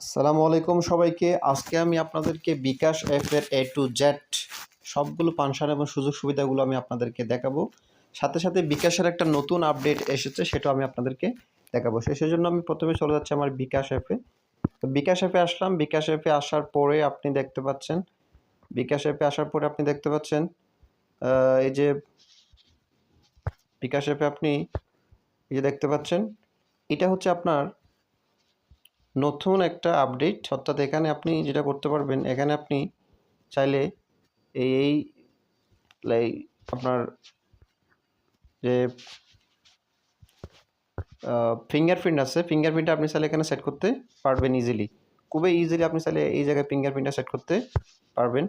আসসালামু আলাইকুম সবাইকে। আজকে আমি আপনাদেরকে বিকাশ অ্যাপের A to Z সবগুলো ফাংশন এবং সুযোগ সুবিধাগুলো আমি আপনাদেরকে দেখাবো। সাথে সাথে বিকাশের একটা নতুন আপডেট এসেছে, সেটাও আমি আপনাদেরকে দেখাবো। সেজন্য আমি প্রথমে চলে যাচ্ছি আমার বিকাশ অ্যাপে। তো বিকাশ অ্যাপে আসলাম। বিকাশ অ্যাপে আসার পরে আপনি দেখতে পাচ্ছেন, এই যে বিকাশ অ্যাপে আপনি এই যে দেখতে পাচ্ছেন, এটা হচ্ছে আপনার নতুন একটা আপডেট। অর্থাৎ এখানে আপনি যেটা করতে পারবেন, এখানে আপনি চাইলে এই আপনার যে ফিঙ্গারপ্রিন্ট আছে, ফিঙ্গারপ্রিন্টটা আপনি চাইলে এখানে সেট করতে পারবেন ইজিলি। খুবই ইজিলি আপনি চাইলে এই জায়গায় ফিঙ্গারপ্রিন্টটা সেট করতে পারবেন।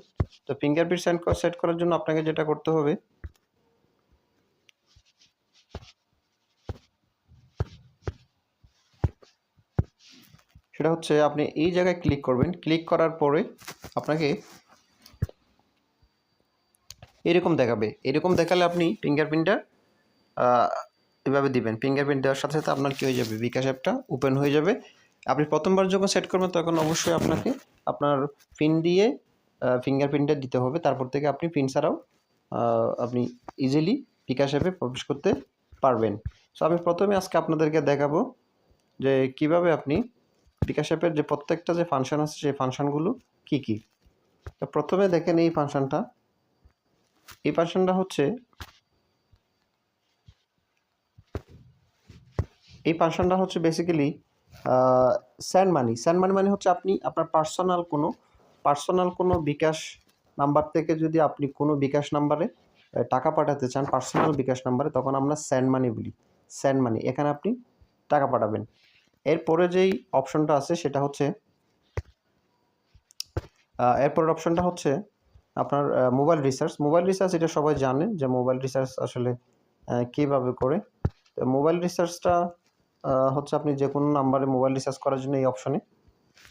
তো ফিঙ্গারপ্রিন্ট সেট করার জন্য আপনাকে যেটা করতে হবে, সেটা হচ্ছে আপনি এই জায়গায় ক্লিক করবেন। ক্লিক করার পরে আপনাকে এরকম দেখাবে। এরকম দেখালে আপনি ফিঙ্গারপ্রিন্টটা এভাবে দিবেন। ফিঙ্গারপ্রিন্ট দেওয়ার সাথে সাথে আপনার কী হয়ে যাবে, বিকাশ অ্যাপটা ওপেন হয়ে যাবে। আপনি প্রথমবার যখন সেট করবেন তখন অবশ্যই আপনাকে আপনার পিন দিয়ে ফিঙ্গারপ্রিন্টটা দিতে হবে। তারপর থেকে আপনি পিন ছাড়াও আপনি ইজিলি বিকাশ অ্যাপে প্রবেশ করতে পারবেন। সো আমি প্রথমে আজকে আপনাদেরকে দেখাবো যে কিভাবে আপনি বিকাশ অ্যাপের যে প্রত্যেকটা যে ফাংশন আছে সেই ফাংশনগুলো কী কী। তো প্রথমে দেখেন এই ফাংশনটা হচ্ছে বেসিক্যালি স্যান্ড মানি। মানে হচ্ছে আপনি আপনার পার্সোনাল কোনো বিকাশ নাম্বার থেকে যদি আপনি কোনো বিকাশ নাম্বারে টাকা পাঠাতে চান, পার্সোনাল বিকাশ নাম্বারে, তখন আমরা স্যান্ড মানি বলি। স্যান্ড মানি, এখানে আপনি টাকা পাঠাবেন। এরপরে যেই অপশনটা আছে সেটা হচ্ছে এরপরের অপশনটা হচ্ছে আপনার মোবাইল রিচার্জ। এটা সবাই জানে যে মোবাইল রিচার্জ আসলে কীভাবে করে। তো মোবাইল রিচার্জটা হচ্ছে আপনি যে কোনো নাম্বারে মোবাইল রিচার্জ করার জন্য এই অপশনে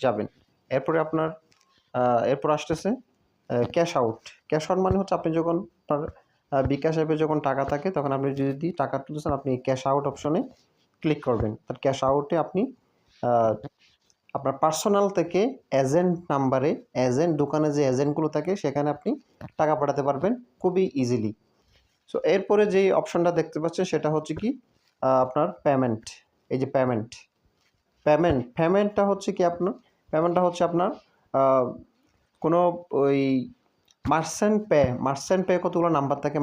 যাবেন। এরপর আসতেছে ক্যাশ আউট মানে হচ্ছে আপনি যখন আপনার বিকাশ অ্যাপে যখন টাকা থাকে তখন আপনি যদি টাকা তুলতে চান, আপনি ক্যাশ আউট অপশনে ক্লিক করবেন। তার ক্যাশ আউটে আপনি আপনার পার্সোনাল থেকে দোকানে যে এজেন্টগুলো থাকে সেখানে আপনি টাকা পাঠাতে পারবেন খুবই ইজিলি। সো এরপরে যেই অপশনটা দেখতে পাচ্ছেন সেটা হচ্ছে কি আপনার পেমেন্ট। এই যে পেমেন্টটা হচ্ছে কি পেমেন্টটা হচ্ছে আপনার কোনো ওই মার্চেন্ট পে কতগুলো নাম্বার থাকে।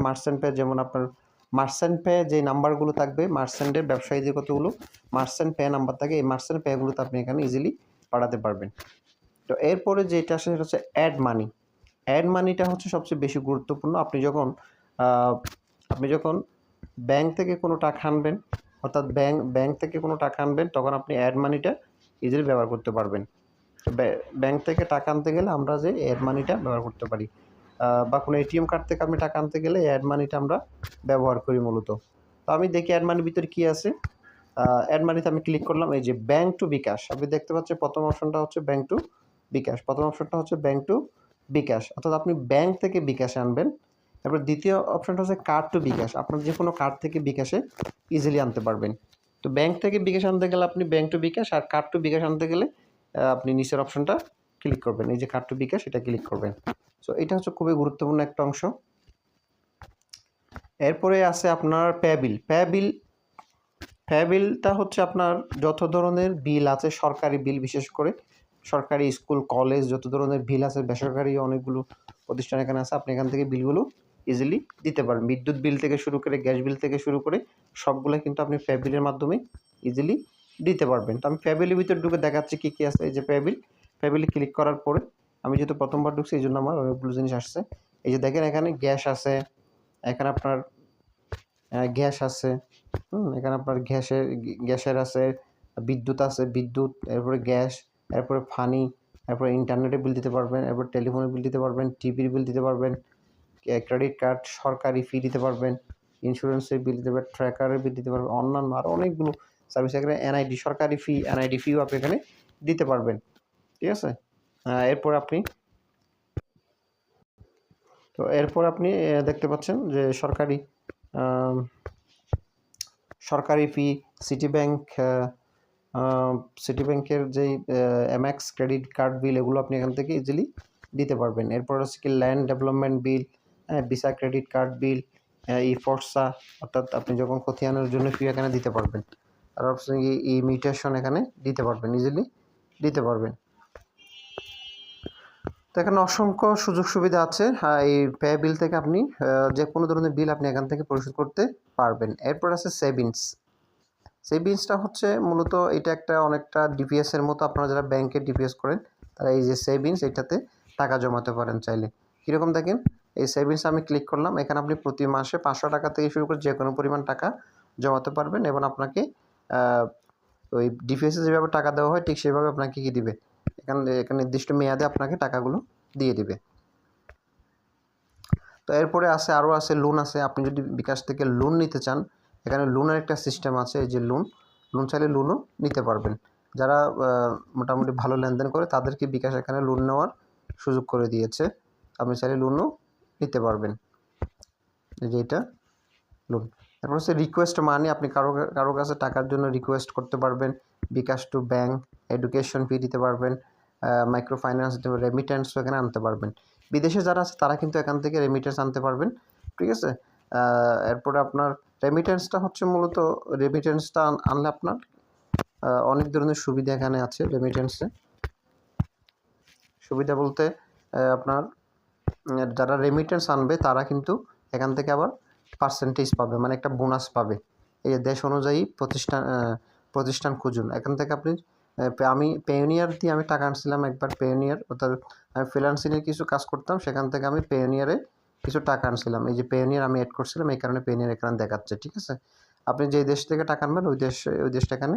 যেমন আপনার মার্চেন্ট পে যে নাম্বারগুলো থাকবে, মার্চেন্টের ব্যবসায়ীদের কতগুলো মার্চেন্ট পে নাম্বার থাকে, এই মার্চেন্ট পেগুলোতে আপনি এখানে ইজিলি পাঠাতে পারবেন। তো এরপরে যেটা আসে সেটা হচ্ছে অ্যাড মানিটা হচ্ছে সবচেয়ে বেশি গুরুত্বপূর্ণ। আপনি যখন ব্যাংক থেকে কোনো টাকা আনবেন, অর্থাৎ ব্যাংক থেকে কোনো টাকা আনবেন, তখন আপনি অ্যাড মানিটা ইজিলি ব্যবহার করতে পারবেন। তো ব্যাংক থেকে টাকা আনতে গেলে আমরা যে অ্যাড মানিটা ব্যবহার করতে পারি, বা কোনো এটিএম কার্ড থেকে আপনি টাকা আনতে গেলে অ্যাড মানিটা আমরা ব্যবহার করি মূলত। তো আমি দেখি অ্যাড মানির ভিতরে কী আছে। অ্যাড মানিতে আমি ক্লিক করলাম। এই যে ব্যাংক টু বিকাশ, আপনি দেখতে পাচ্ছেন প্রথম অপশনটা হচ্ছে ব্যাংক টু বিকাশ। অর্থাৎ আপনি ব্যাংক থেকে বিকাশে আনবেন। তারপর দ্বিতীয় অপশনটা হচ্ছে কার্ড টু বিকাশ, আপনার যে কোনো কার্ড থেকে বিকাশে ইজিলি আনতে পারবেন। তো ব্যাংক থেকে বিকাশ আনতে গেলে আপনি ব্যাংক টু বিকাশ, আর কার্ড টু বিকাশ আনতে গেলে আপনি নিচের অপশনটা ক্লিক করবেন, এই যে কার্ড টু বিকাশ, এটা ক্লিক করবেন। সো এটা হচ্ছে খুবই গুরুত্বপূর্ণ একটা অংশ। এরপরে আছে আপনার বিলটা হচ্ছে আপনার যত ধরনের বিল আছে, সরকারি বিল, বিশেষ করে সরকারি স্কুল কলেজ যত ধরনের বিল আছে, বেসরকারি অনেকগুলো প্রতিষ্ঠান এখানে আছে, আপনি এখান থেকে বিলগুলো ইজিলি দিতে পারেন। বিদ্যুৎ বিল থেকে শুরু করে, গ্যাস বিল থেকে শুরু করে সবগুলো কিন্তু আপনি বিলের মাধ্যমে ইজিলি দিতে পারবেন। তো আমি বিলের ভিতরে ঢুকে দেখাচ্ছি কী কী আছে। এই যে বিলে ক্লিক করার পরে, আমি যেহেতু প্রথমবার ঢুকছি এই জন্য আমার অনেকগুলো জিনিস আসছে। এই যে দেখেন এখানে গ্যাস আছে, এখানে আপনার গ্যাস আছে, এখানে আপনার গ্যাসের আছে, বিদ্যুৎ আছে, এরপরে গ্যাস, এরপরে পানি, এরপরে ইন্টারনেটের বিল দিতে পারবেন, এরপর টেলিফোনের বিল দিতে পারবেন, টিভির বিল দিতে পারবেন, ক্রেডিট কার্ড, সরকারি ফি দিতে পারবেন, ইন্স্যুরেন্সের বিল দিতে পারবেন, ট্র্যাকারের বিল দিতে পারবেন, অন্যান্য আরও অনেকগুলো সার্ভিস। এখানে সরকারি ফি, এনআইডি ফিও আপনি এখানে দিতে পারবেন। ঠিক আছে। এরপর আপনি দেখতে পাচ্ছেন যে সরকারি ফি, সিটি ব্যাংক সিটি ব্যাংকের যেই এমএক্স ক্রেডিট কার্ড বিল এগুলো আপনি এখান থেকে ইজিলি দিতে পারবেন। এরপর হচ্ছে কি ল্যান্ড ডেভেলপমেন্ট বিল, ভিসা ক্রেডিট কার্ড বিল, ই ফর্সা অর্থাৎ আপনি যখন খতিয়ানের জন্য ফি এখানে দিতে পারবেন। আর হচ্ছে কি ই মিউটেশন এখানে দিতে পারবেন, ইজিলি দিতে পারবেন। তো এখানে অসংখ্য সুযোগ সুবিধা আছে। এই পে বিল থেকে আপনি যে কোনো ধরনের বিল আপনি এখান থেকে পরিশোধ করতে পারবেন। এরপর আছে সেভিংস। সেভিংসটা হচ্ছে মূলত এটা একটা অনেকটা ডিপিএস এর মতো। আপনারা যারা ব্যাংকে ডিপিএস করেন তারা এই যে সেভিংস এটাতে টাকা জমাতে পারেন চাইলে। কীরকম দেখেন, এই সেভিংস আমি ক্লিক করলাম, এখানে আপনি প্রতি মাসে 500 টাকা থেকে শুরু করে যে কোনো পরিমাণ টাকা জমাতে পারবেন এবং আপনাকে ওই ডিপিএসে যেভাবে টাকা দেওয়া হয় ঠিক সেভাবে আপনাকে কি দিবে, এখানে নির্দিষ্ট মেয়াদে আপনাকে টাকাগুলো দিয়ে দিবে। তো এরপরে আরও আছে লোন আছে। আপনি যদি বিকাশ থেকে লোন নিতে চান, এখানে লোনের একটা সিস্টেম আছে। এই যে লোন চাইলে লোনও নিতে পারবেন। যারা মোটামুটি ভালো লেনদেন করে তাদেরকে বিকাশ এখানে লোন নেওয়ার সুযোগ করে দিয়েছে। আপনি চাইলে লোনও নিতে পারবেন। এই যে এটা লোন। তারপর হচ্ছে রিকোয়েস্ট মানি। আপনি কারো কাছে টাকার জন্য রিকোয়েস্ট করতে পারবেন। বিকাশ টু ব্যাংক, এডুকেশন ফি দিতে পারবেন, মাইক্রো ফাইন্যান্স, রেমিটেন্সও এখানে আনতে পারবেন। বিদেশে যারা আছে তারা কিন্তু এখান থেকে রেমিটেন্স আনতে পারবেন, ঠিক আছে। এরপরে আপনার রেমিটেন্সটা হচ্ছে মূলত রেমিটেন্সটা আনলে আপনার অনেক ধরনের সুবিধা এখানে আছে। রেমিটেন্সে সুবিধা বলতে আপনার যারা রেমিটেন্স আনবে তারা কিন্তু এখান থেকে আবার পার্সেন্টেজ পাবে, মানে একটা বোনাস পাবে। এই যে দেশ অনুযায়ী প্রতিষ্ঠান খুঁজুন, এখান থেকে আপনি আমি পেওনিয়ার দিয়ে আমি টাকা আনছিলাম একবার। পেওনিয়ার অর্থাৎ আমি ফ্রিল্যান্সিংয়ের কিছু কাজ করতাম, সেখান থেকে আমি পেওনিয়ারে কিছু টাকা আনছিলাম। এই যে পেওনিয়ার আমি অ্যাড করছিলাম, এই কারণে পেওনিয়ার এখানে দেখাচ্ছে, ঠিক আছে। আপনি যেই দেশ থেকে টাকা আনবেন ওই দেশটা এখানে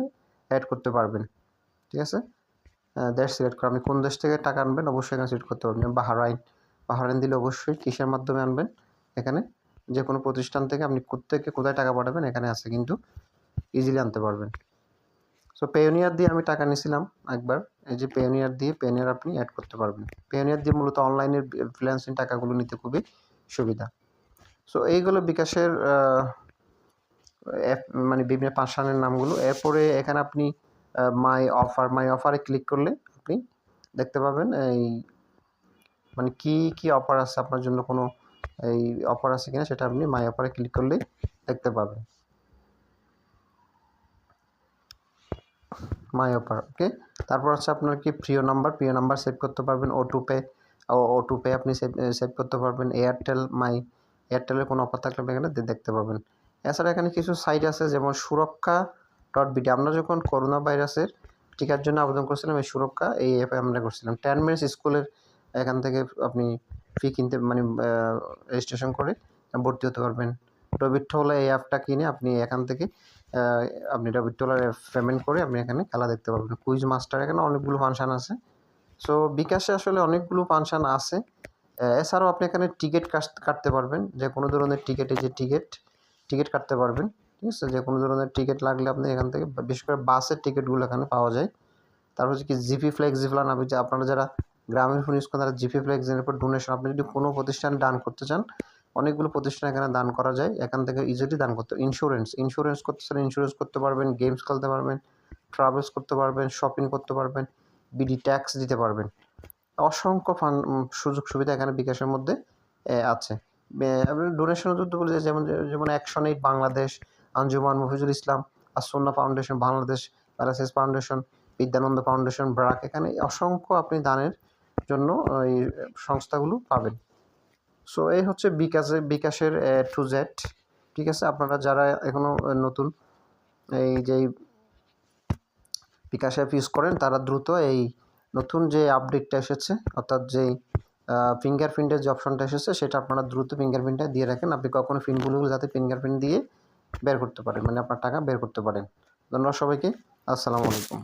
অ্যাড করতে পারবেন, ঠিক আছে। দেশ সিলেক্ট করে আপনি কোন দেশ থেকে টাকা আনবেন অবশ্যই এখানে সিলেক্ট করতে পারবেন। বাহরাইন দিলে অবশ্যই কিসের মাধ্যমে আনবেন, এখানে যে কোনো প্রতিষ্ঠান থেকে আপনি কোথায় টাকা পাঠাবেন এখানে আছে, কিন্তু ইজিলি আনতে পারবেন। সো পেওনিয়ার দিয়ে আমি টাকা নিয়েছিলাম একবার। এই যে পেওনিয়ার আপনি অ্যাড করতে পারবেন। পেওনিয়ার দিয়ে মূলত অনলাইনের ফ্রিল্যান্সিং টাকাগুলো নিতে খুবই সুবিধা। সো এইগুলো বিকাশের অ্যাপ, মানে বিভিন্ন পাঁচশানের নামগুলো। এরপরে এখানে আপনি মাই অফারে ক্লিক করলে আপনি দেখতে পাবেন এই মানে কি অফার আছে আপনার জন্য, কোনো এই অফার আছে কিনা সেটা আপনি মাই অফারে ক্লিক করলেই দেখতে পাবেন। মাই অফার, ওকে। তারপর হচ্ছে আপনার কি প্রিয় নাম্বার সেভ করতে পারবেন। ও টু পে আপনি সেভ করতে পারবেন। এয়ারটেলের কোনো অফার থাকলে আপনি এখানে দেখতে পাবেন। এছাড়া এখানে কিছু সাইট আছে যেমন সুরক্ষা.বিডি। আমরা যখন করোনা ভাইরাসের টিকার জন্য আবেদন করছিলাম এই সুরক্ষা এই অ্যাপে আমরা করছিলাম। 10 মিনিটস স্কুলের এখান থেকে আপনি ফি কিনতে মানে রেজিস্ট্রেশন করে ভর্তি হতে পারবেন। রবিট্ঠলা এই অ্যাপটা কিনে আপনি এখান থেকে আপনি রবিট্ঠলার পেমেন্ট করে আপনি এখানে খেলা দেখতে পারবেন। কুইজ মাস্টার, এখানে অনেকগুলো ফাংশান আছে। সো বিকাশে আসলে অনেকগুলো ফাংশান আছে। এছাড়াও আপনি এখানে টিকিট কাটতে পারবেন, যে কোনো ধরনের টিকিট কাটতে পারবেন, ঠিক আছে। যে কোনো ধরনের টিকিট লাগলে আপনি এখান থেকে, বিশেষ করে বাসের টিকিটগুলো এখানে পাওয়া যায়। তারপর হচ্ছে কি জিপি ফ্লেক্সিপ্ল্যান, আপনি যে আপনারা যারা গ্রামের ফোন ইউজ করেন তারা জিপি ফ্লেক্সিপ্ল্যানের উপর ডোনেশন, আপনি যদি কোনো প্রতিষ্ঠানে দান করতে চান, অনেকগুলো প্রতিষ্ঠান এখানে দান করা যায়, এখান থেকে ইজিলি দান করতে। ইন্স্যুরেন্স করতে চান ইন্স্যুরেন্স করতে পারবেন, গেমস খেলতে পারবেন, ট্রাভেলস করতে পারবেন, শপিং করতে পারবেন, বিডি ট্যাক্স দিতে পারবেন। অসংখ্য সুযোগ সুবিধা এখানে বিকাশের মধ্যে আছে। ডোনেশন যদি বলি যেমন অ্যাকশন8 বাংলাদেশ, আঞ্জুমান মফিজুল ইসলাম, আসন্না ফাউন্ডেশন বাংলাদেশ, প্যারাসিস ফাউন্ডেশন, বিদ্যানন্দ ফাউন্ডেশন, ব্রাক, এখানে অসংখ্য আপনি দানের জন্য এই সংস্থাগুলো পাবেন। সো এই হচ্ছে বিকাশের টু জেড, ঠিক আছে। আপনারা যারা এখনও নতুন এই যে বিকাশ অ্যাপ ইউজ করেন তারা দ্রুত এই নতুন যে আপডেটটা এসেছে, অর্থাৎ যেই ফিঙ্গারপ্রিন্টের যে অপশনটা এসেছে সেটা আপনারা দ্রুত ফিঙ্গারপ্রিন্টটা দিয়ে রাখেন। আপনি কখনো পিনগুলো যাতে ফিঙ্গারপ্রিন্ট দিয়ে বের করতে পারেন, মানে আপনার টাকা বের করতে পারেন। ধন্যবাদ সবাইকে। আসসালামু আলাইকুম।